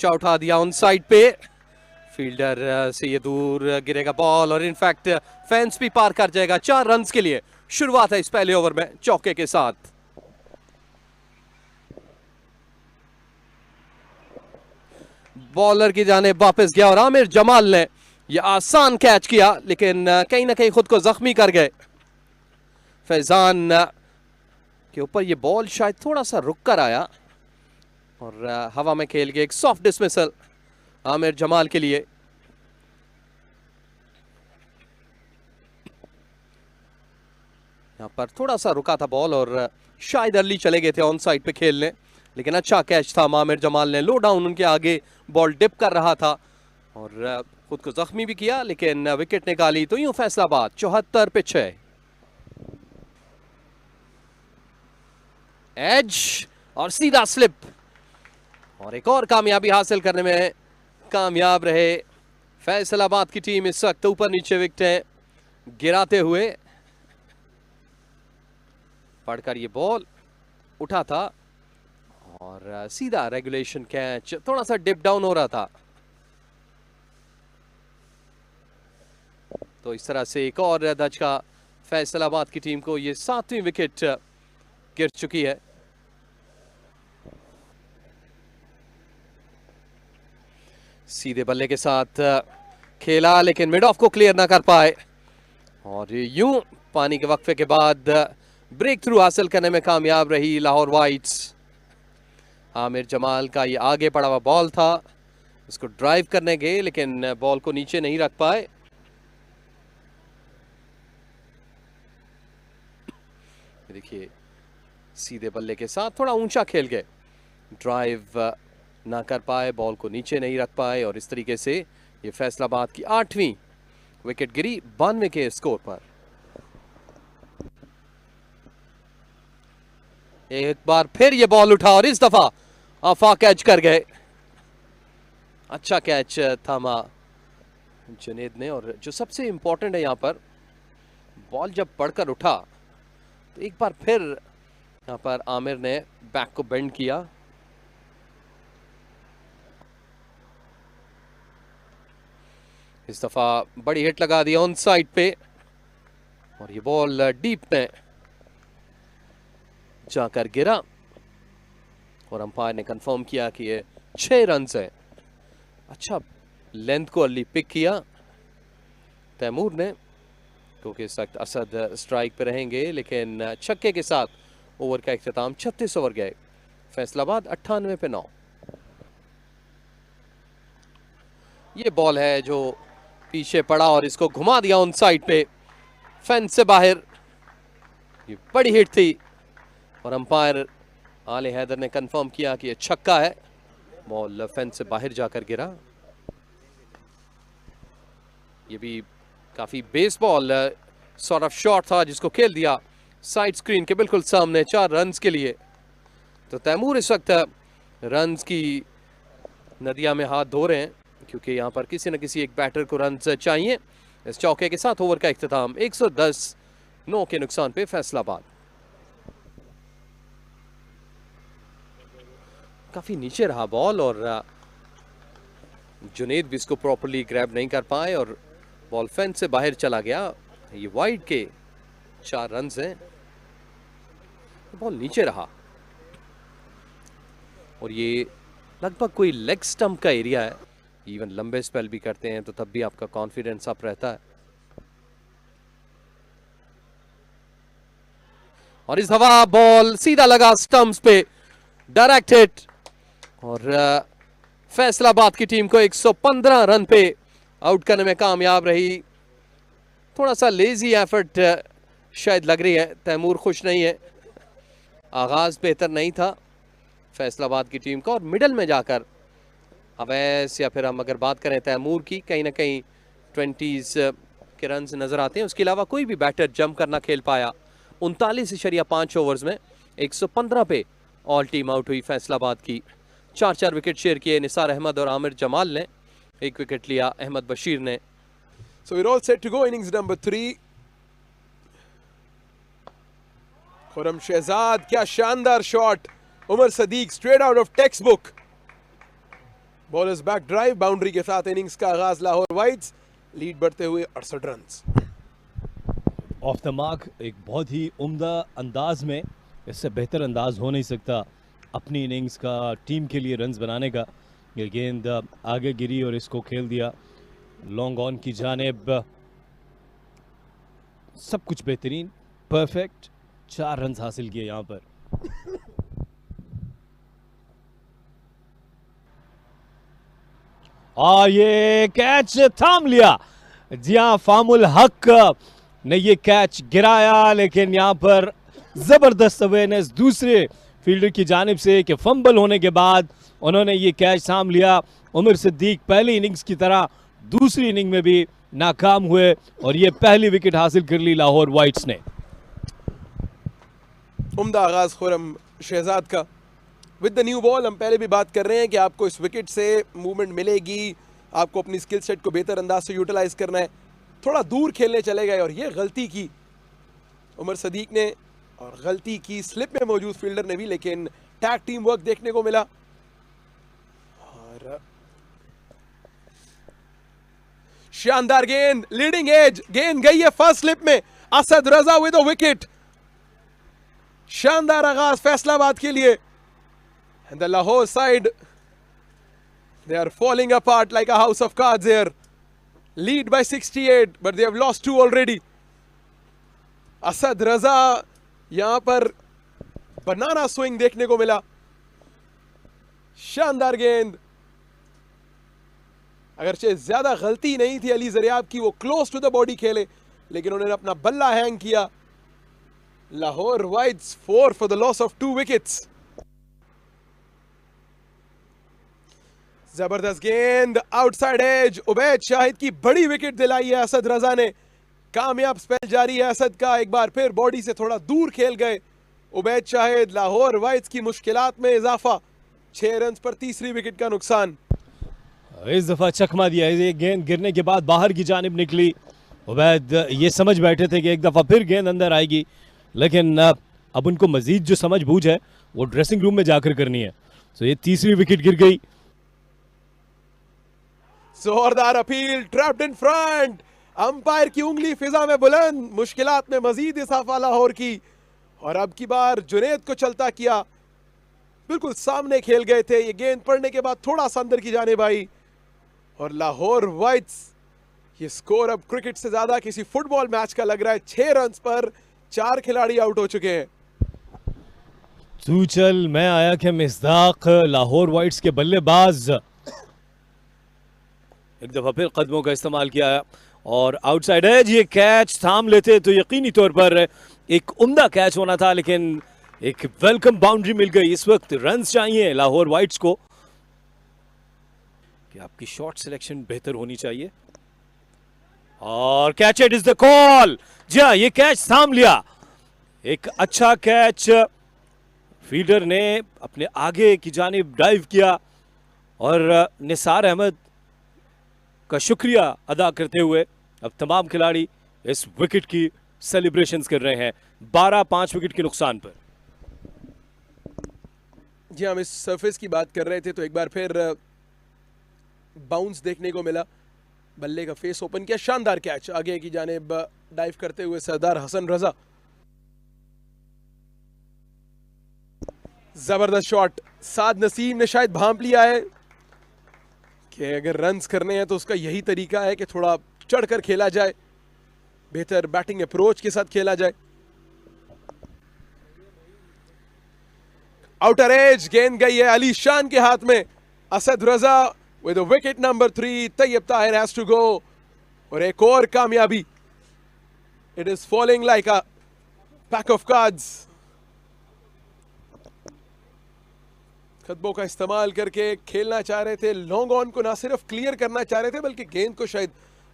ऊंचा उठा दिया ऑन साइड पे, फील्डर से ये दूर गिरेगा बॉल और इनफैक्ट फेंस भी पार कर जाएगा। 4 रन्स के लिए शुरुआत है इस पहले ओवर में चौके के साथ। बॉलर की जानिब वापस गया और आमिर जमाल ने ये आसान कैच किया, लेकिन कहीं ना कहीं खुद को जख्मी कर गए। फैजान के ऊपर ये बॉल शायद थोड़ा सा रुक कर आया और हवा में खेल गए। एक सॉफ्ट डिसमिसल आमिर जमाल के लिए। यहां पर थोड़ा सा रुका था बॉल और शायद अर्ली चले गए थे ऑन साइड पे खेलने, लेकिन अच्छा कैच था आमिर जमाल ने। लो डाउन उनके आगे बॉल डिप कर रहा था और खुद को जख्मी भी किया, लेकिन विकेट निकाली। तो यूं फैसलाबाद 74 पे 6। एज और सीधा स्लिप और एक और कामयाबी हासिल करने में कामयाब रहे फैसलाबाद की टीम। इस वक्त ऊपर नीचे विकेटें गिराते हुए। पढ़कर ये बॉल उठा था और सीधा रेगुलेशन कैच, थोड़ा सा डिप डाउन हो रहा था। तो इस तरह से एक और धचका फैसलाबाद की टीम को। ये 7वीं विकेट गिर चुकी है। सीधे बल्ले के साथ खेला, लेकिन मिड ऑफ को क्लियर ना कर पाए और यूं पानी के वक्फे के बाद ब्रेक थ्रू हासिल करने में कामयाब रही लाहौर वाइट्स। आमिर जमाल का ये आगे पड़ा हुआ बॉल था, इसको ड्राइव करने गए लेकिन बॉल को नीचे नहीं रख पाए। देखिए सीधे बल्ले के साथ थोड़ा ऊंचा खेल गए, ड्राइव ना कर पाए, बॉल को नीचे नहीं रख पाए और इस तरीके से ये फैसलाबाद की 8वीं विकेट गिरी 92 के स्कोर पर। एक बार फिर ये बॉल उठा और इस दफा आफा कैच कर गए। अच्छा कैच थामा जुनेद ने। और जो सबसे इंपॉर्टेंट है यहां पर, बॉल जब पड़कर उठा तो एक बार फिर यहां पर आमिर ने बैक को बेंड किया। इस दफा बड़ी हिट लगा दी ऑन साइड पे और ये बॉल डीप में जाकर गिरा और अंपायर ने कंफर्म किया कि ये 6 रन है। अच्छा लेंथ को अर्ली पिक किया तैमूर ने, क्योंकि इस वक्त असद स्ट्राइक पे रहेंगे, लेकिन छक्के के साथ ओवर का इख्तिताम। 36 ओवर गए, फैसलाबाद 98 पे 9। ये बॉल है जो पीछे पड़ा और इसको घुमा दिया ऑन साइड पे, फेंस से बाहर। ये बड़ी हिट थी और अंपायर आले हैदर ने कंफर्म किया कि ये छक्का है। बॉल फेंस से बाहर जाकर गिरा। ये भी काफी बेसबॉल सॉर्ट ऑफ शॉट था जिसको खेल दिया साइड स्क्रीन के बिल्कुल सामने 4 रन्स के लिए। तो तैमूर इस वक्त रन्स की नदिया में हाथ धो रहे हैं, क्योंकि यहां पर किसी न किसी एक बैटर को रन्स चाहिए। इस चौके के साथ ओवर का इख्तिताम 110 9 के नुकसान पे फैसलाबाद। काफी नीचे रहा बॉल और जुनेद भी इसको प्रॉपर्ली ग्रैब नहीं कर पाए और बॉल फेंस से बाहर चला गया। ये वाइड के 4 रन्स हैं। बॉल नीचे रहा और ये लगभग कोई लेग स्टंप का एरिया है। इवन लंबे स्पेल भी करते हैं तो तब भी आपका कॉन्फिडेंस अप रहता है। और इस हवा बॉल सीधा लगा स्टंप्स पे, डायरेक्ट हिट और फैसलाबाद की टीम को 115 रन पे आउट करने में कामयाब रही। थोड़ा सा लेजी एफर्ट शायद लग रही है, तैमूर खुश नहीं है। आगाज बेहतर नहीं था फैसलाबाद की टीम का और मिडल में जाकर अवैस या फिर हम अगर बात करें तैमूर की, कहीं ना कहीं 20s के रन नजर आते हैं। उसके अलावा कोई भी बैटर जंप करना खेल पाया। 39.5 ओवर्स में 115 पे ऑल टीम आउट हुई फैसलाबाद की। 4 विकेट शेयर किए निसार अहमद और आमिर जमाल ने, 1 विकेट लिया अहमद बशीर ने। So we're all set to go. Innings number 3. Khurram Shahzad, क्या शानदार shot. Umar Siddique straight out of textbook. Bowlers back drive, boundary के साथ इनिंग्स का आगाज लाहौर वाइट्स, लीड बढ़ते हुए 68 रन्स। ऑफ द मार्क, एक बहुत ही उम्दा अंदाज में, इससे बेहतर अंदाज हो नहीं सकता अपनी इनिंग्स का, टीम के लिए रन्स बनाने का। ये गेंद आगे गिरी और इसको खेल दिया लॉन्ग ऑन की जानिब। सब कुछ बेहतरीन, परफेक्ट, 4 रन्स हासिल किए यहाँ पर। और ये कैच थाम लिया। जी हाँ, फामुल हक ने ये कैच गिराया, लेकिन यहाँ पर जबरदस्त अवेयरनेस दूसरे फील्डर की जानिब से कि फंबल होने के बाद उन्होंने ये कैच थाम लिया। उमर सिद्दीक पहली इनिंग्स की तरह दूसरी इनिंग में भी नाकाम हुए और ये पहली विकेट हासिल कर ली लाहौर वाइट्स ने। उम्दा आगाज खुरम शहजाद का विद द न्यू बॉल। हम पहले भी बात कर रहे हैं कि आपको इस विकेट से मूवमेंट मिलेगी, आपको अपनी स्किल सेट को बेहतर अंदाज से यूटिलाइज करना है। थोड़ा दूर खेलने चले गए और ये गलती की उमर सदीक ने, और गलती की स्लिप में मौजूद फील्डर ने भी, लेकिन टैग टीम वर्क देखने को मिला। और शानदार गेंद, लीडिंग एज, गेंद गई है फर्स्ट स्लिप में। Asad Raza with a wicket. शानदार आगाज फैसलाबाद के लिए। And the Lahore side, they are falling apart like a house of cards here. Lead by 68, but they have lost 2 already. Asad रजा यहां पर बनाना स्विंग देखने को मिला। शानदार गेंद, अगरचे ज्यादा गलती नहीं थी अली जरियाब की, वो क्लोज टू द बॉडी खेले, लेकिन उन्होंने अपना बल्ला हैंग किया। Lahore whites 4 for the loss of 2 wickets. जबरदस्त गेंद, आउटसाइड एज, उबैद शाहिद की बड़ी विकेट दिलाई है असद रजा ने। कामयाब स्पेल जारी है असद का, एक बार फिर बॉडी से थोड़ा दूर खेल गए उबैद शाहिद। लाहौर वाइट्स की मुश्किलात में इजाफा, 6 रन्स पर तीसरी विकेट का नुकसान। इस दफा चकमा दिया, ये गेंद गिरने के बाद बाहर की जानिब निकली। उबैद ये समझ बैठे थे कि एक दफा फिर गेंद अंदर आएगी, लेकिन अब उनको मजीद जो समझ बूझ है वो ड्रेसिंग रूम में जाकर करनी है। तो ये तीसरी विकेट गिर गई। जोरदार appeal, trapped in front, umpire की उंगली फिजा में बुलंद, मुश्किलात में मजीद इजाफा लाहौर की। और अब की बार जुनैद को चलता किया, बिल्कुल सामने खेल गए थे। ये गेंद पड़ने के बाद थोड़ा सा अंदर की जानिब आई और लाहौर वाइट्स, ये स्कोर अब क्रिकेट से ज्यादा किसी फुटबॉल मैच का लग रहा है। 6 रन्स पर 4 खिलाड़ी आउट हो चुके हैं। तू चल मैं आया कि मिस्दाक लाहौर वाइट्स के बल्लेबाज एक दफा फिर कदमों का इस्तेमाल किया और आउटसाइड एज ये कैच थाम लेते तो यकीनी तौर पर एक उम्दा कैच होना था, लेकिन एक वेलकम बाउंड्री मिल गई। इस वक्त रन्स चाहिए लाहौर वाइट्स को कि आपकी शॉट सिलेक्शन बेहतर होनी चाहिए। और catch it is the call. जी हाँ, ये कैच थाम लिया, एक अच्छा कैच। फील्डर ने अपने आगे की जानिब डाइव किया और निसार अहमद का शुक्रिया अदा करते हुए अब तमाम खिलाड़ी इस विकेट की सेलिब्रेशंस कर रहे हैं 12-5 विकेट के नुकसान पर। जी हम इस सरफेस की बात कर रहे थे तो एक बार फिर बाउंस देखने को मिला, बल्ले का फेस ओपन किया, शानदार कैच आगे की जानिब डाइव करते हुए सरदार हसन रजा। जबरदस्त शॉट, साद नसीम ने शायद भांप लिया है कि अगर रन्स करने हैं तो उसका यही तरीका है कि थोड़ा चढ़कर खेला जाए, बेहतर बैटिंग अप्रोच के साथ खेला जाए। आउटर एज, गेंद गई है अली शान के हाथ में। Asad Raza with wicket number 3, Tayyab Tahir has to go. और एक और कामयाबी, it is falling like a pack of cards. खतबों का इस्तेमाल करके खेलना चाह रहे थे, लॉन्ग ऑन को ना सिर्फ क्लियर करना चाह रहे थे बल्कि गेंद को शायद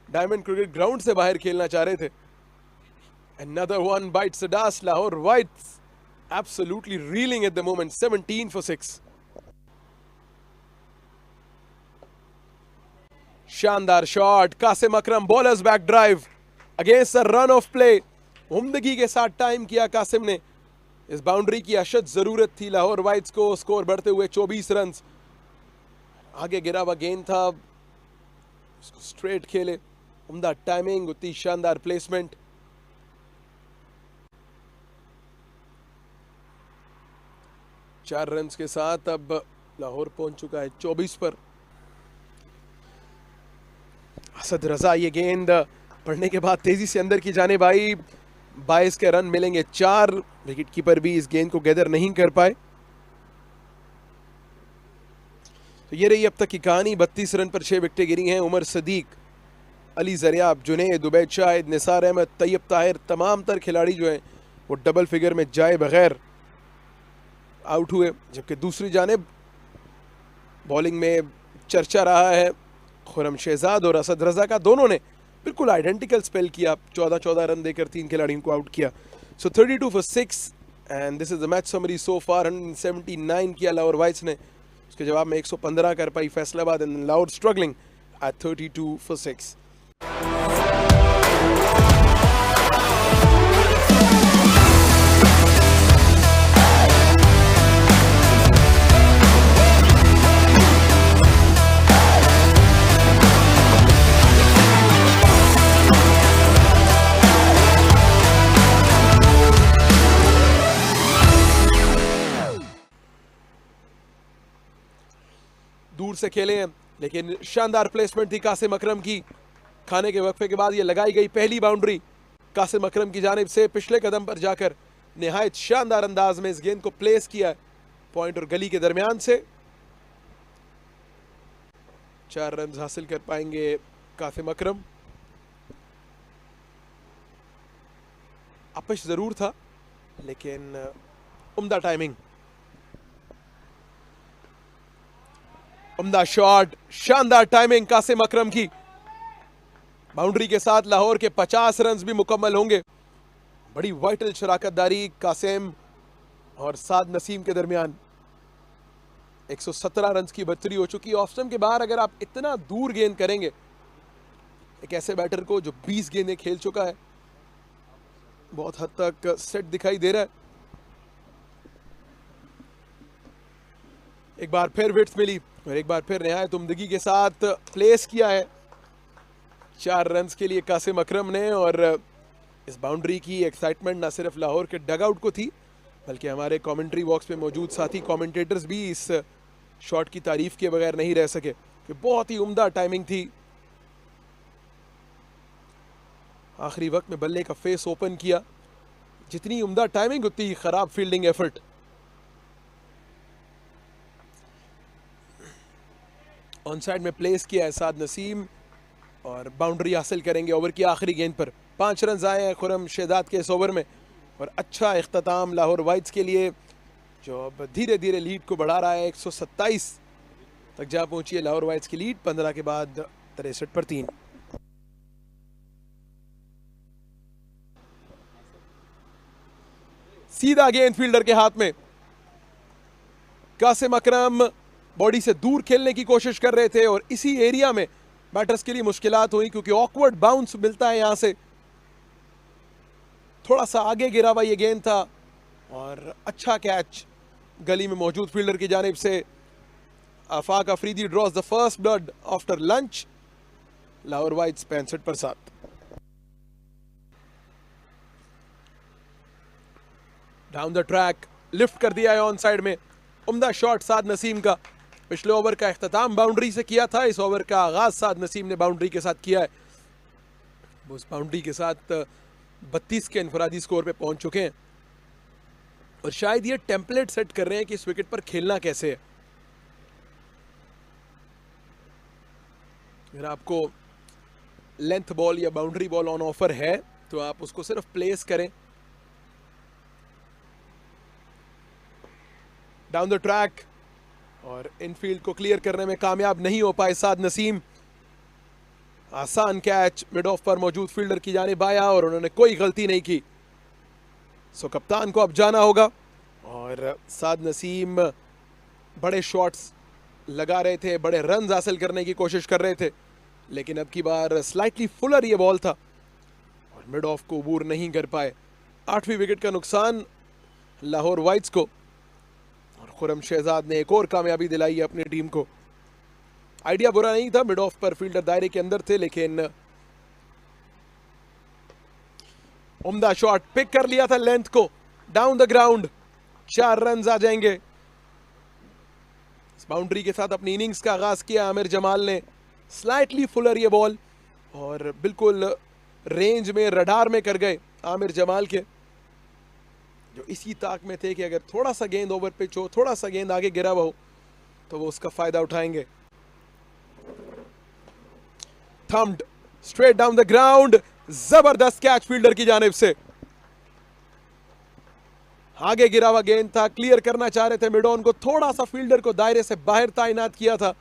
डायमंड क्रिकेट ग्राउंड से बाहर खेलना चाह रहे थे। Another one bites the dust. Lahore Whites absolutely reeling at the moment. 17 for 6. शानदार shot, Qasim Akram bowlers back drive against a run of play. उम्दगी के साथ टाइम किया कासिम ने। इस बाउंड्री की अशद जरूरत थी लाहौर वाइट्स को, स्कोर बढ़ते हुए 24 रन। आगे गिरा हुआ गेंद था, उसको स्ट्रेट खेले, उम्दा टाइमिंग, उतनी शानदार प्लेसमेंट। चार रन्स के साथ अब लाहौर पहुंच चुका है 24 पर। असद रजा ये गेंद पढ़ने के बाद तेजी से अंदर की जानिब आई, 22 के रन मिलेंगे 4। विकेट कीपर भी इस गेंद को गैदर नहीं कर पाए। तो ये रही अब तक की कहानी। 32 रन पर 6 विकेटें गिरी हैं। उमर सदीक, अली जरियाब, जुनैद, उबैद शाहिद, निसार अहमद, तैयब ताहिर, तमाम तर खिलाड़ी जो हैं वो डबल फिगर में जाए बगैर आउट हुए। जबकि दूसरी जानिब बॉलिंग में चर्चा रहा है खुरम शहजाद और असद रजा का, दोनों ने बिल्कुल आइडेंटिकल स्पेल किया, 14-14 रन देकर 3 खिलाड़ियों को आउट किया। So 32 for 6 and this is the match summary so far. 179 किया लाहौर वाइट्स ने, उसके जवाब में 115 कर पाई Faisalabad and Lahore struggling at 32 for 6। दूर से खेले हैं लेकिन शानदार प्लेसमेंट थी कासिम अकरम की। खाने के वक्फे के बाद ये लगाई गई पहली बाउंड्री कासिम अकरम की जानिब से, पिछले कदम पर जाकर निहायत शानदार अंदाज में इस गेंद को प्लेस किया पॉइंट और गली के दरमियान से। 4 रन हासिल कर पाएंगे कासिम अकरम। अपश जरूर था लेकिन उम्दा टाइमिंग, उम्दा शॉट, शानदार टाइमिंग कासिम अकरम की। बाउंड्री के साथ लाहौर के 50 रन भी मुकम्मल होंगे। बड़ी वाइटल शराकतदारी कासिम और साद नसीम के दरमियान। 117 रन की बढ़तरी हो चुकी है। ऑफ स्टंप के बाहर अगर आप इतना दूर गेंद करेंगे एक ऐसे बैटर को जो 20 गेंदें खेल चुका है, बहुत हद तक सेट दिखाई दे रहा है। एक बार फिर विड्थ मिली और एक बार फिर निहायत उम्दगी के साथ प्लेस किया है 4 रन के लिए कासिम अकरम ने। और इस बाउंड्री की एक्साइटमेंट ना सिर्फ लाहौर के डगआउट को थी बल्कि हमारे कमेंट्री बॉक्स में मौजूद साथी कमेंटेटर्स भी इस शॉट की तारीफ के बगैर नहीं रह सके कि बहुत ही उम्दा टाइमिंग थी। आखिरी वक्त में बल्ले का फेस ओपन किया, जितनी उम्दा टाइमिंग उतनी ही खराब फील्डिंग एफर्ट। ऑन साइड में प्लेस किया है साद नसीम और बाउंड्री हासिल करेंगे ओवर की आखिरी गेंद पर। 5 रन आए हैं खुरम शहजाद के इस ओवर में और अच्छा इख्तिताम लाहौर वाइट्स के लिए, जो अब धीरे धीरे लीड को बढ़ा रहा है। 127 तक जा पहुंची है लाहौर वाइट्स की लीड 15 के बाद 63 पर 3। सीधा गेंद फील्डर के हाथ में। कासिम अकरम बॉडी से दूर खेलने की कोशिश कर रहे थे और इसी एरिया में बैटर्स के लिए मुश्किलात हुई क्योंकि ऑकवर्ड बाउंस मिलता है यहां से। थोड़ा सा आगे गिरा हुआ ये गेंद था और अच्छा कैच गली में मौजूद फील्डर की जानिब से। Afaq Afridi draws the first blood after lunch. Lahore whites 65 पर 7। डाउन द ट्रैक लिफ्ट कर दिया है ऑन साइड में। उम्दा शॉट साद नसीम का। पिछले ओवर का इख्तिताम बाउंड्री से किया था, इस ओवर का आगाज साद नसीम ने बाउंड्री के साथ किया है। उस बाउंड्री के साथ 32 के इनफरादी स्कोर पे पहुंच चुके हैं और शायद ये टेम्पलेट सेट कर रहे हैं कि इस विकेट पर खेलना कैसे है। अगर आपको लेंथ बॉल या बाउंड्री बॉल ऑन ऑफर है तो आप उसको सिर्फ प्लेस करें। डाउन द ट्रैक और इनफील्ड को क्लियर करने में कामयाब नहीं हो पाए साद नसीम। आसान कैच मिड ऑफ पर मौजूद फील्डर की जानिब आया और उन्होंने कोई गलती नहीं की। सो कप्तान को अब जाना होगा और साद नसीम बड़े शॉट्स लगा रहे थे, बड़े रन हासिल करने की कोशिश कर रहे थे, लेकिन अब की बार स्लाइटली फुलर ये बॉल था और मिड ऑफ को अबूर नहीं कर पाए। 8वीं विकेट का नुकसान लाहौर वाइट्स को और खुरम शहजाद ने एक और कामयाबी दिलाई है अपनी टीम को। आइडिया बुरा नहीं था, मिड ऑफ पर फील्डर दायरे के अंदर थे, लेकिन उम्दा शॉट पिक कर लिया था लेंथ को डाउन द ग्राउंड। 4 रन आ जाएंगे। इस बाउंड्री के साथ अपनी इनिंग्स का आगाज किया आमिर जमाल ने। स्लाइटली फुलर ये बॉल और बिल्कुल रेंज में, रडार में कर गए आमिर जमाल के, जो इसी ताक में थे कि अगर थोड़ा सा गेंद ओवर पिच हो, थोड़ा सा गेंद आगे गिरा हुआ हो तो वो उसका फायदा उठाएंगे। Thumbed straight down the ground, जबरदस्त कैच फील्डर की जानिब से। आगे गिरा हुआ गेंद था, क्लियर करना चाह रहे थे मिड ऑन को, थोड़ा सा फील्डर को दायरे से बाहर तैनात किया था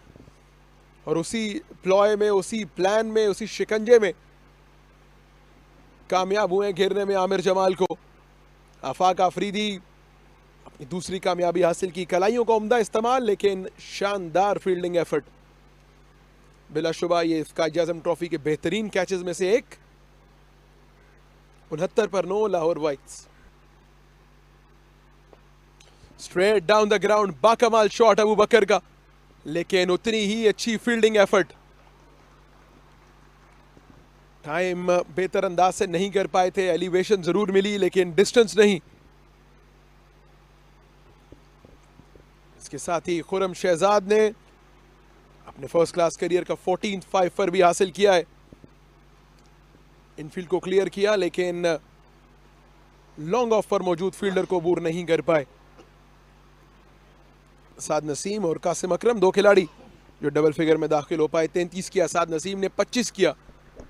और उसी प्लॉय में, उसी प्लान में, उसी शिकंजे में कामयाब हुए घेरने में आमिर जमाल को। आफाक आफरीदी अपनी दूसरी कामयाबी हासिल की। कलाइयों का उम्दा इस्तेमाल, लेकिन शानदार फील्डिंग एफर्ट। बिलाशुबा ये कायद आजम ट्रॉफी के बेहतरीन कैचेस में से एक। 69 पर 9 Lahore whites. Straight down the ground, बाकमाल शॉट अबू बकर का, लेकिन उतनी ही अच्छी फील्डिंग एफर्ट। टाइम बेहतर अंदाज से नहीं कर पाए थे, एलिवेशन जरूर मिली लेकिन डिस्टेंस नहीं। इसके साथ ही खुरम शहजाद ने अपने फर्स्ट क्लास करियर का 14th 5 भी हासिल किया है। इनफील्ड को क्लियर किया, लेकिन लॉन्ग ऑफ पर मौजूद फील्डर को अबूर नहीं कर पाए। साद नसीम और कासिम अकरम, 2 खिलाड़ी जो डबल फिगर में दाखिल हो पाए। 33 किया साद नसीम ने, 25 किया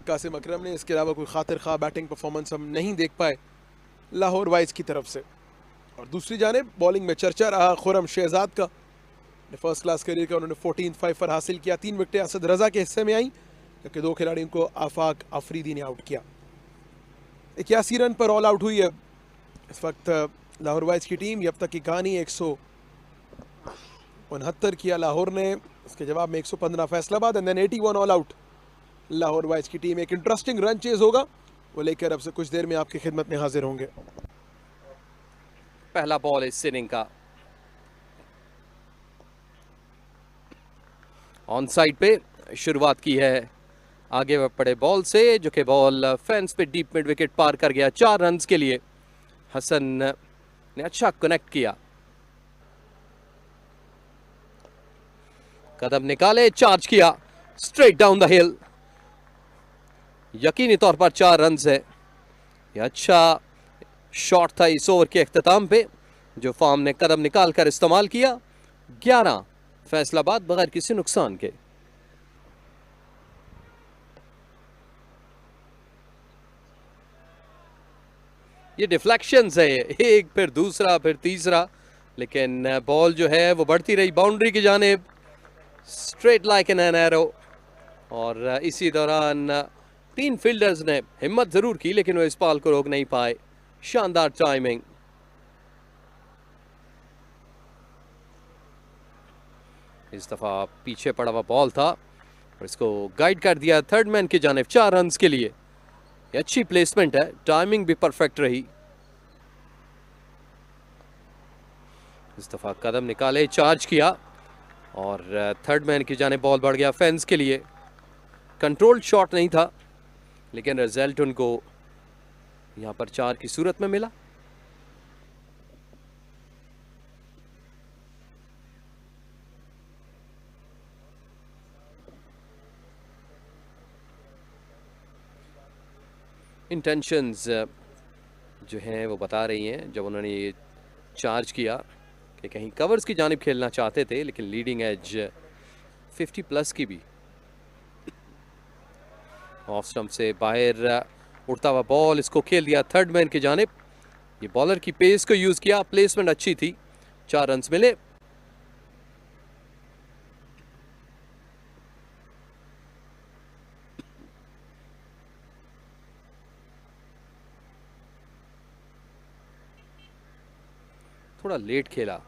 कासिम अकरम ने। इसके अलावा कोई खातिर खा बैटिंग परफॉर्मेंस हम नहीं देख पाए लाहौर वाइट्स की तरफ से। और दूसरी जानिब बॉलिंग में चर्चा रहा खुरम शहजाद का। फर्स्ट क्लास करियर का उन्होंने 14th 5 हासिल किया। 3 विकेटें असद रजा के हिस्से में आई, जबकि 2 खिलाड़ियों को आफाक आफरीदी ने आउट किया। 81 रन पर ऑल आउट हुई है इस वक्त लाहौर वाइट्स की टीम। अब तक की कहानी 169 किया लाहौर ने, उसके जवाब में 115 Faisalabad, and then 81 all out Lahore whites की टीम। एक इंटरेस्टिंग रन चेज होगा, वो लेकर अब से कुछ देर में आपकी खिदमत में हाजिर होंगे। पहला बॉल इस इनिंग का ऑन साइड पे शुरुआत की है आगे पड़े बॉल से, जो कि बॉल फेंस पे डीप मिड विकेट पार कर गया। 4 रन के लिए हसन ने अच्छा कनेक्ट किया, कदम निकाले, चार्ज किया स्ट्रेट डाउन द हिल। यकीनी तौर पर 4 रन है। यह अच्छा शॉट था इस ओवर के अख्ताम पे, जो फार्म ने कदम निकाल कर इस्तेमाल किया। 11 फैसलाबाद बगैर किसी नुकसान के। ये डिफ्लेक्शंस है, एक फिर दूसरा फिर तीसरा, लेकिन बॉल जो है वो बढ़ती रही बाउंड्री की जानिब, स्ट्रेट लाइक एन एरो। और इसी दौरान 3 फील्डर्स ने हिम्मत जरूर की, लेकिन वो इस बॉल को रोक नहीं पाए। शानदार टाइमिंग। इस दफा पीछे पड़ा हुआ बॉल था और इसको गाइड कर दिया थर्ड मैन की जानिब 4 रन के लिए। ये अच्छी प्लेसमेंट है, टाइमिंग भी परफेक्ट रही। इस दफा कदम निकाले, चार्ज किया और थर्ड मैन की जानिब बॉल बढ़ गया फेंस के लिए। कंट्रोल्ड शॉट नहीं था, लेकिन रिजल्ट उनको यहां पर 4 की सूरत में मिला। इंटेंशंस जो हैं वो बता रही हैं, जब उन्होंने ये चार्ज किया कि कहीं कवर्स की जानिब खेलना चाहते थे, लेकिन लीडिंग एज 50+ की भी। ऑफ स्टंप से बाहर उड़ता हुआ बॉल, इसको खेल दिया थर्ड मैन की जानिब। ये बॉलर की पेस को यूज किया, प्लेसमेंट अच्छी थी, 4 रन मिले। थोड़ा लेट खेला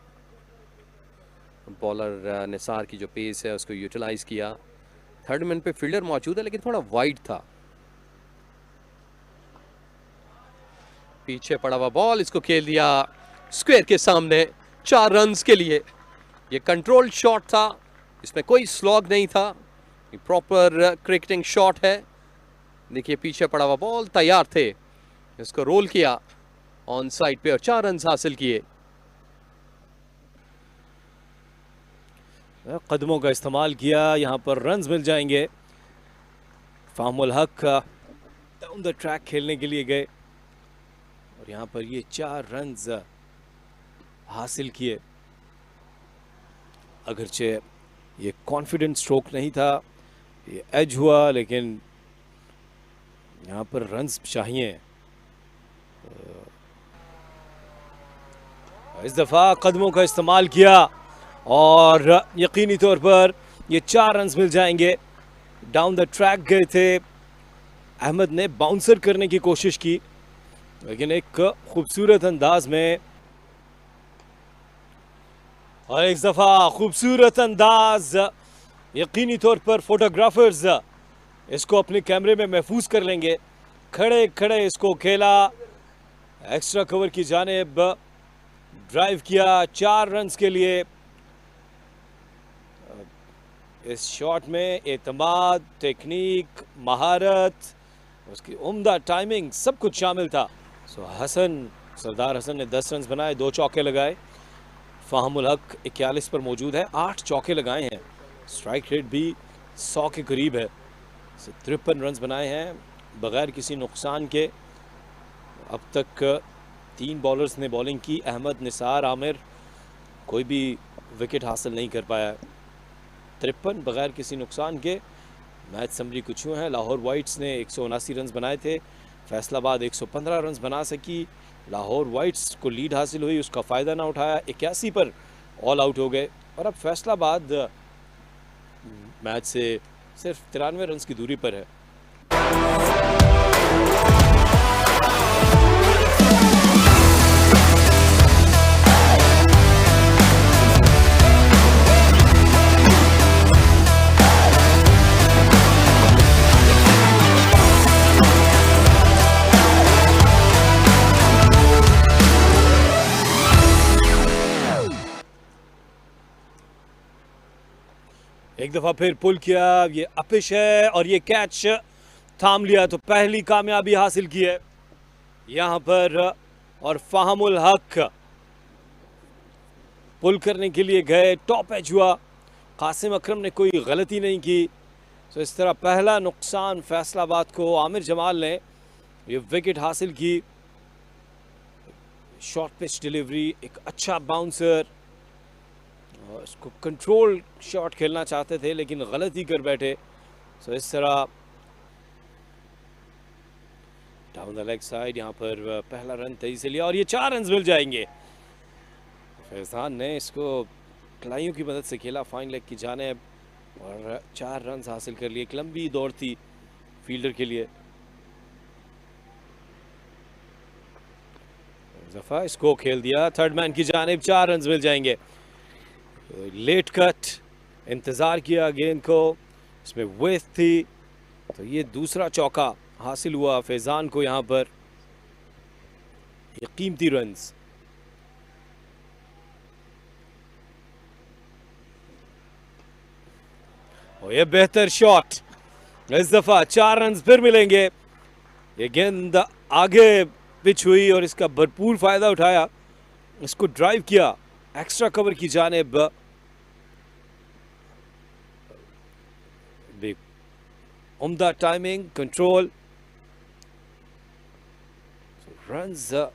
बॉलर निसार की जो पेस है उसको यूटिलाइज किया। थर्ड मैन पे फील्डर मौजूद है, लेकिन थोड़ा वाइड था। पीछे पड़ा हुआ बॉल, इसको खेल दिया स्क्वायर के सामने, 4 रन के लिए। ये कंट्रोल शॉट था, इसमें कोई स्लॉग नहीं था, प्रॉपर क्रिकेटिंग शॉट है। देखिए पीछे पड़ा हुआ बॉल, तैयार थे, इसको रोल किया ऑन साइड पे और 4 रन हासिल किए। कदमों का इस्तेमाल किया, यहां पर रन्स मिल जाएंगे। फाहमुल हक डाउन द ट्रैक खेलने के लिए गए और यहां पर ये 4 रन्स हासिल किए। अगरचे ये कॉन्फिडेंट स्ट्रोक नहीं था, ये एज हुआ, लेकिन यहां पर रन्स चाहिए। इस दफा कदमों का इस्तेमाल किया और यकीनी तौर पर ये 4 रन्स मिल जाएंगे। डाउन द ट्रैक गए थे, अहमद ने बाउंसर करने की कोशिश की, लेकिन एक खूबसूरत अंदाज में, और एक दफा खूबसूरत अंदाज, यकीनी तौर पर फोटोग्राफर्स इसको अपने कैमरे में महफूज कर लेंगे। खड़े खड़े इसको खेला, एक्स्ट्रा कवर की जानिब ड्राइव किया 4 रन्स के लिए। इस शॉट में एतमाद, टेक्निक, महारत, उसकी उम्दा टाइमिंग सब कुछ शामिल था। सरदार हसन ने 10 रन बनाए, 2 चौके लगाए। फाहमुल हक 41 पर मौजूद है, 8 चौके लगाए हैं। स्ट्राइक रेट भी 100 के करीब है। 53 रन बनाए हैं बगैर किसी नुकसान के। अब तक 3 बॉलर्स ने बॉलिंग की, अहमद, निसार, आमिर, कोई भी विकेट हासिल नहीं कर पाया। 53 बगैर किसी नुकसान के। मैच समरी कुछ यूँ है, लाहौर वाइट्स ने 179 रन बनाए थे, फैसलाबाद 115 रन बना सकी। लाहौर वाइट्स को लीड हासिल हुई, उसका फ़ायदा ना उठाया, 81 पर ऑल आउट हो गए। और अब फैसलाबाद मैच से सिर्फ 93 रन की दूरी पर है। एक दफा फिर पुल किया, ये अपिश है और ये कैच थाम लिया, तो पहली कामयाबी हासिल की है यहां पर। और फाहमुल हक पुल करने के लिए गए, टॉप एज हुआ, कासिम अकरम ने कोई गलती नहीं की। तो इस तरह पहला नुकसान फैसलाबाद को। आमिर जमाल ने ये विकेट हासिल की। शॉर्ट पिच डिलीवरी, एक अच्छा बाउंसर, और इसको कंट्रोल शॉट खेलना चाहते थे लेकिन गलती कर बैठे। सो इस तरह डाउन द लेग साइड यहाँ पर पहला रन तेजी से लिया और ये 4 रन मिल जाएंगे। फैजान ने इसको कलाइयों की मदद से खेला फाइन लेग की जानिब और 4 रन हासिल कर लिए। एक लंबी दौड़ थी फील्डर के लिए। जफा इसको खेल दिया थर्ड मैन की जानिब, 4 रन मिल जाएंगे। लेट कट, इंतज़ार किया गेंद को, इसमें वेथ थी, तो ये दूसरा चौका हासिल हुआ फैजान को यहाँ पर। ये कीमती रन्स। और ये बेहतर शॉट, इस दफा 4 रन फिर मिलेंगे। ये गेंद आगे पिच हुई और इसका भरपूर फायदा उठाया, इसको ड्राइव किया एक्स्ट्रा कवर की जानिब। उम्दा टाइमिंग, कंट्रोल, रन्स। और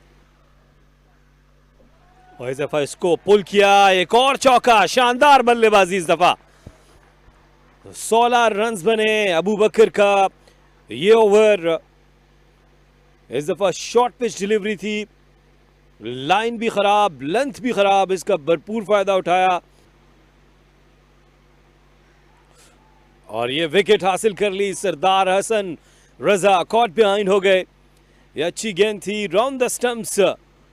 इस दफा इसको पुल किया, एक और चौका, शानदार बल्लेबाजी इस दफा। 16 रन्स बने अबू बकर का ये ओवर। इस दफा शॉर्ट पिच डिलीवरी थी, लाइन भी खराब, लेंथ भी खराब, इसका भरपूर फायदा उठाया और ये विकेट हासिल कर ली। सरदार हसन रजा कॉट बिहाइंड हो गए। ये अच्छी गेंद थी, round the stumps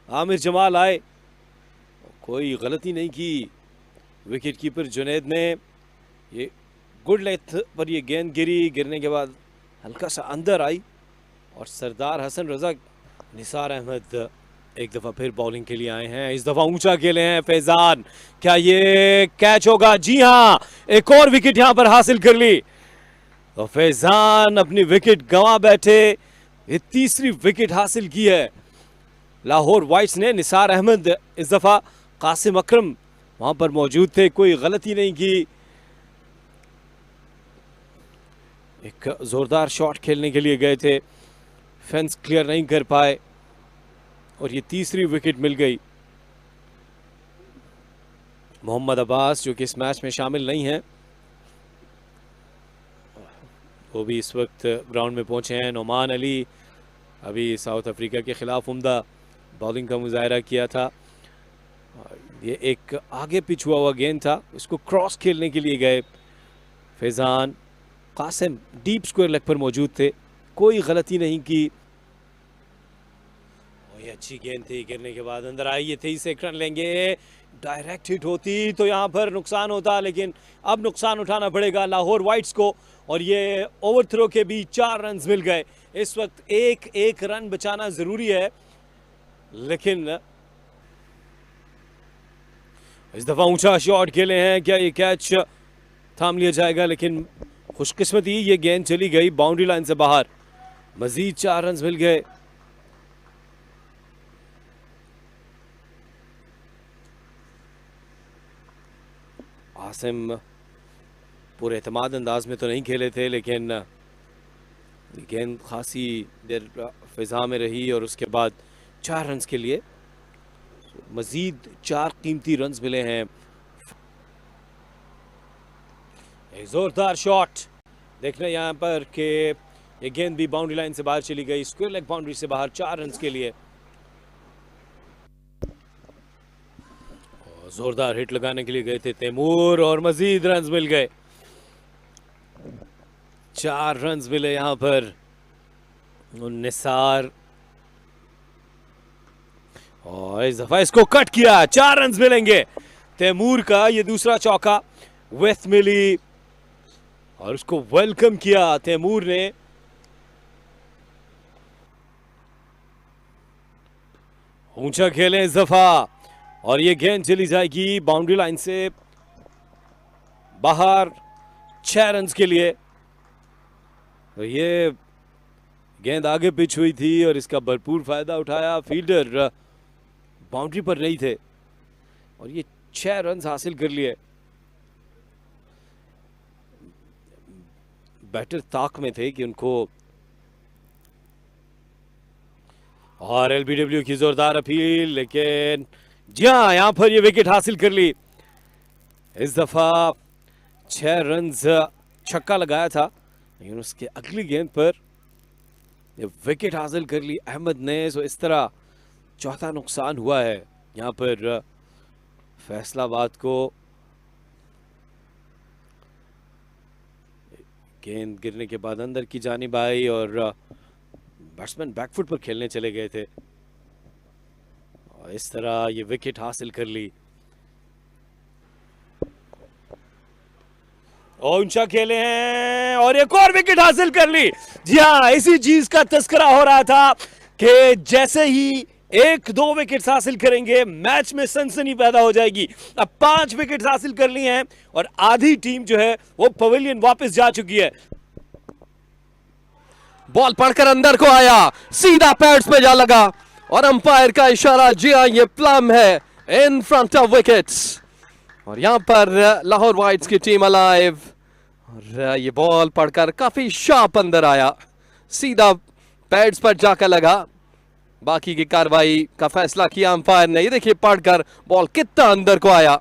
Aamir Jamal आए, कोई गलती नहीं की विकेट कीपर जुनैद ने। ये गुड लेंथ पर ये गेंद गिरी, गिरने के बाद हल्का सा अंदर आई और सरदार हसन रजा, निसार अहमद एक दफा फिर बॉलिंग के लिए आए हैं, इस दफा ऊंचा खेले हैं फैजान। क्या ये कैच होगा? जी हां, एक और विकेट यहां पर हासिल कर ली। तो फैजान अपनी विकेट गंवा बैठे, ये तीसरी विकेट हासिल की है लाहौर वाइट्स ने। निसार अहमद इस दफा, कासिम अकरम वहां पर मौजूद थे, कोई गलती नहीं की। एक जोरदार शॉट खेलने के लिए गए थे, फेंस क्लियर नहीं कर पाए और ये तीसरी विकेट मिल गई। मोहम्मद अब्बास जो कि इस मैच में शामिल नहीं है, वो भी इस वक्त ग्राउंड में पहुंचे हैं। नोमान अली अभी साउथ अफ्रीका के खिलाफ उम्दा बॉलिंग का मुजाहरा किया था। ये एक आगे पिच हुआ हुआ गेंद था, इसको क्रॉस खेलने के लिए गए Faizan. Qasim deep square leg पर मौजूद थे, कोई गलती नहीं की। ये अच्छी गेंद थी, गिरने के बाद अंदर आई। ये 23 रन लेंगे, डायरेक्ट हिट होती तो यहाँ पर नुकसान होता, लेकिन अब नुकसान उठाना पड़ेगा लाहौर वाइट्स को। और ये ओवर थ्रो के भी 4 रन मिल गए। इस वक्त एक रन बचाना जरूरी है, लेकिन इस दफा ऊंचा शॉट खेले हैं। क्या ये कैच थाम लिया जाएगा? लेकिन खुशकिस्मती ये गेंद चली गई बाउंड्री लाइन से बाहर। मजीद 4 रन मिल गए। आसिम पूरे एतमाद अंदाज में तो नहीं खेले थे, लेकिन गेंद खासी देर फिजा में रही और उसके बाद 4 रन के लिए मजीद 4 कीमती रन मिले हैं। एक जोरदार शॉट देखना यहाँ पर कि ये गेंद भी बाउंड्री लाइन से बाहर चली गई, स्क्वायर लेग बाउंड्री से बाहर 4 रन के लिए। जोरदार हिट लगाने के लिए गए थे तैमूर और मजीद रन मिल गए। 4 रन मिले यहां पर निसार, और इस दफा इसको कट किया। 4 रन मिलेंगे तैमूर का, ये दूसरा चौका वेस्ट मिली और उसको वेलकम किया तैमूर ने। ऊंचा खेले इस दफा और ये गेंद चली जाएगी बाउंड्री लाइन से बाहर 6 रन के लिए। तो ये गेंद आगे पिच हुई थी और इसका भरपूर फायदा उठाया, फील्डर बाउंड्री पर नहीं थे और ये 6 रन हासिल कर लिए। बैटर ताक में थे कि उनको, और एलबीडब्ल्यू की जोरदार अपील, लेकिन जी हाँ यहां पर ये विकेट हासिल कर ली। इस दफा 6 रन छक्का लगाया था, लेकिन उसके अगली गेंद पर ये विकेट हासिल कर ली अहमद ने। सो इस तरह चौथा नुकसान हुआ है यहां पर फैसलाबाद को। गेंद गिरने के बाद अंदर की जानिब आई और बैट्समैन बैकफुट पर खेलने चले गए थे और इस तरह ये विकेट हासिल कर ली। और ऊंचा खेले हैं और एक और विकेट हासिल कर ली। जी हाँ, इसी चीज का तस्करा हो रहा था कि जैसे ही 1-2 विकेट हासिल करेंगे मैच में सनसनी पैदा हो जाएगी। अब 5 विकेट हासिल कर ली हैं और आधी टीम जो है वो पवेलियन वापस जा चुकी है। बॉल पड़कर अंदर को आया, सीधा पैड्स पे जा लगा और अंपायर का इशारा, जी हाँ ये प्लम है इन फ्रंट ऑफ विकेट्स। और यहां पर लाहौर वाइट्स की टीम अलाइव, और ये बॉल पड़कर काफी शार्प अंदर आया, सीधा पैड्स पर जाकर लगा। बाकी की कार्रवाई का फैसला किया अंपायर ने। ये देखिए पड़कर बॉल कितना अंदर को आया,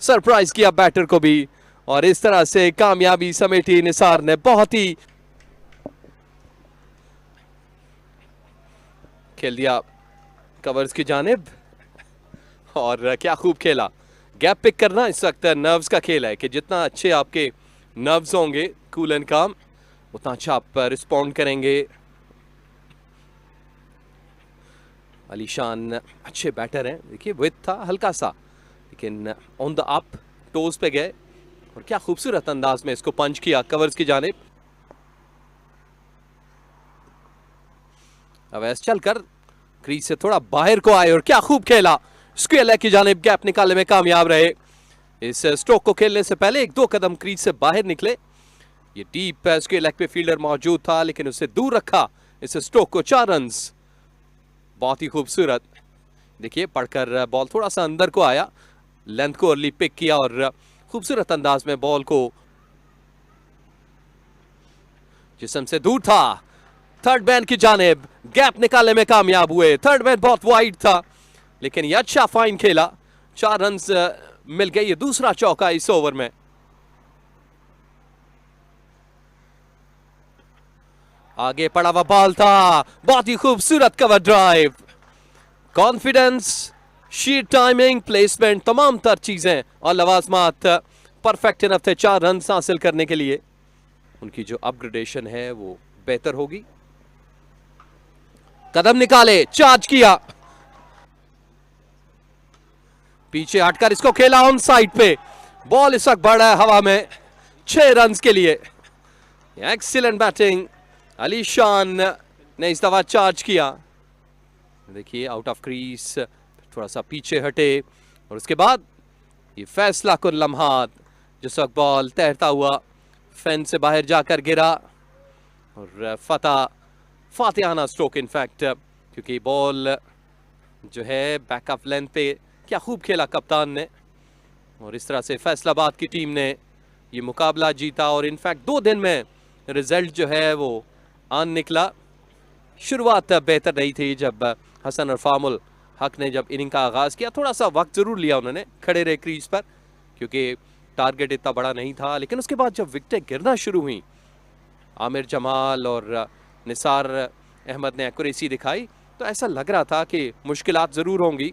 सरप्राइज किया बैटर को भी और इस तरह से कामयाबी समेटी निसार ने। बहुत ही खेल दिया कवर्स की जानिब और क्या खूब खेला। गैप पिक करना इस वक्त नर्व्स का खेल है कि जितना अच्छे आपके नर्व्स होंगे, कूल एंड काम, उतना अच्छा आप रिस्पॉन्ड करेंगे। अलीशान अच्छे बैटर हैं, देखिए विथ था हल्का सा, लेकिन ऑन द अप टोज पे गए और क्या खूबसूरत अंदाज में इसको पंच किया कवर्स की जानिब। अवैस चलकर क्रीज से थोड़ा बाहर को आए और क्या खूब खेला, स्क्वायर लेग की जानिब गैप निकालने में कामयाब रहे। इस स्ट्रोक को खेलने से पहले 1-2 कदम क्रीज से बाहर निकले। ये डीप स्क्वायर लेग पे फील्डर मौजूद था लेकिन उसे दूर रखा इस स्ट्रोक को। 4 रन्स, बहुत ही खूबसूरत। देखिए पढ़कर बॉल थोड़ा सा अंदर को आया, लेंथ को अर्ली पिक किया और खूबसूरत अंदाज में बॉल को जिस्म से दूर था, थर्ड मैन की जानिब गैप निकालने में कामयाब हुए। थर्ड मैन बहुत वाइड था लेकिन ये अच्छा फाइन खेला। 4 रन्स मिल गए, ये दूसरा चौका इस ओवर में। आगे पड़ा हुआ बॉल था, बहुत ही खूबसूरत कवर ड्राइव। कॉन्फिडेंस, शीर टाइमिंग, प्लेसमेंट, तमाम तर चीजें और लवाजमात परफेक्ट इनफ थे 4 रन हासिल करने के लिए। उनकी जो अपग्रेडेशन है वो बेहतर होगी। कदम निकाले, चार्ज किया, पीछे हटकर इसको खेला ऑन साइड पे। बॉल इस वक्त बढ़ा है हवा में 6 रन के लिए। एक्सीलेंट बैटिंग, अली शान ने इस दफा चार्ज किया। देखिए आउट ऑफ क्रीज, थोड़ा सा पीछे हटे और उसके बाद ये फैसला कुन लम्हात जिस वक्त बॉल तैरता हुआ फैन से बाहर जाकर गिरा और फातिहाना स्ट्रोक इनफैक्ट, क्योंकि बॉल जो है बैक ऑफ लेंथ पे क्या खूब खेला कप्तान ने और इस तरह से फैसलाबाद की टीम ने ये मुकाबला जीता। और इनफैक्ट 2 दिन में रिजल्ट जो है वो आन निकला। शुरुआत बेहतर नहीं थी जब हसन और फामुल हक ने जब इनिंग का आगाज किया, थोड़ा सा वक्त जरूर लिया उन्होंने, खड़े रहे क्रीज पर क्योंकि टारगेट इतना बड़ा नहीं था। लेकिन उसके बाद जब विकेटें गिरना शुरू हुई, आमिर जमाल और निसार अहमद ने एक्यूरेसी दिखाई तो ऐसा लग रहा था कि मुश्किलात ज़रूर होंगी।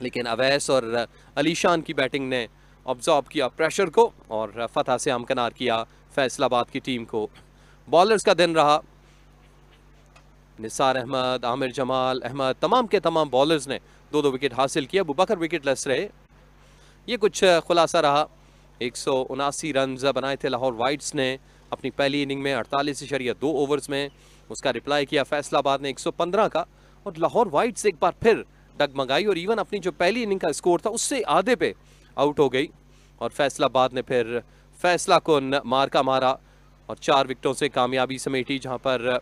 लेकिन अवैस और अली शान की बैटिंग ने ऑब्जॉर्व किया प्रेशर को और फतह से हमकनार किया फैसलाबाद की टीम को। बॉलर्स का दिन रहा, निसार अहमद, आमिर जमाल अहमद, तमाम के तमाम बॉलर्स ने 2-2 विकेट हासिल किया। अबू बकर विकेटलेस रहे। ये कुछ खुलासा रहा। 179 रन बनाए थे लाहौर वाइट्स ने अपनी पहली इनिंग में 48.2 ओवर्स में। उसका रिप्लाई किया फैसलाबाद ने 115 का और लाहौर वाइट्स एक बार फिर डगमगाई और इवन अपनी जो पहली इनिंग का स्कोर था उससे आधे पे आउट हो गई और फैसलाबाद ने फिर फैसला कुन मार का मारा और 4 विकेटों से कामयाबी समेटी, जहां पर